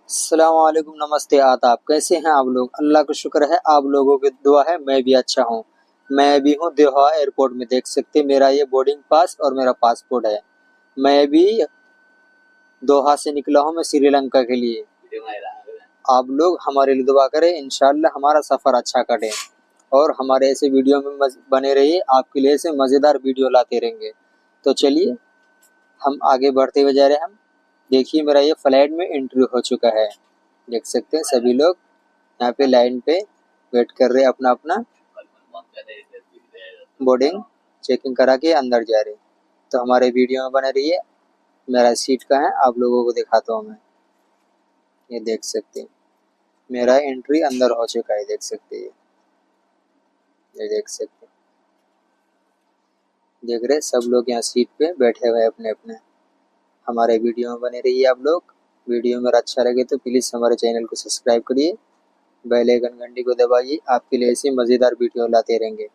अस्सलामुअलैकुम, नमस्ते आदाब। कैसे हैं आप लोग? अल्लाह का शुक्र है, आप लोगों की दुआ है मैं भी अच्छा हूँ। मैं भी हूँ दोहा एयरपोर्ट में, देख सकते हैं मेरा ये बोर्डिंग पास और मेरा पासपोर्ट है। मैं भी दोहा से निकला हूँ, मैं श्रीलंका के लिए। आप लोग हमारे लिए दुआ करें, इंशाल्लाह हमारा सफ़र अच्छा कटे और हमारे ऐसे वीडियो में बने रहिए। आपके लिए ऐसे मज़ेदार वीडियो लाते रहेंगे। तो चलिए हम आगे बढ़ते हुए जा रहे हैं। हम देखिए मेरा ये फ्लाइट में एंट्री हो चुका है। देख सकते हैं सभी लोग यहाँ पे लाइन पे वेट कर रहे हैं, अपना अपना बोर्डिंग चेकिंग करा के अंदर जा रहे हैं। तो हमारे वीडियो में बने रहिए। मेरा सीट का है, आप लोगों को दिखाता हूँ मैं। ये देख सकते हैं मेरा एंट्री अंदर हो चुका है। देख सकते हैं ये देख सकते हैं, देख रहे सब लोग यहाँ सीट पे बैठे हुए अपने अपने। हमारे वीडियो में बने रहिए आप लोग। वीडियो मेरा अच्छा लगे तो प्लीज़ हमारे चैनल को सब्सक्राइब करिए, बेल आइकन घंटी को दबाइए। आपके लिए ऐसे मज़ेदार वीडियो लाते रहेंगे।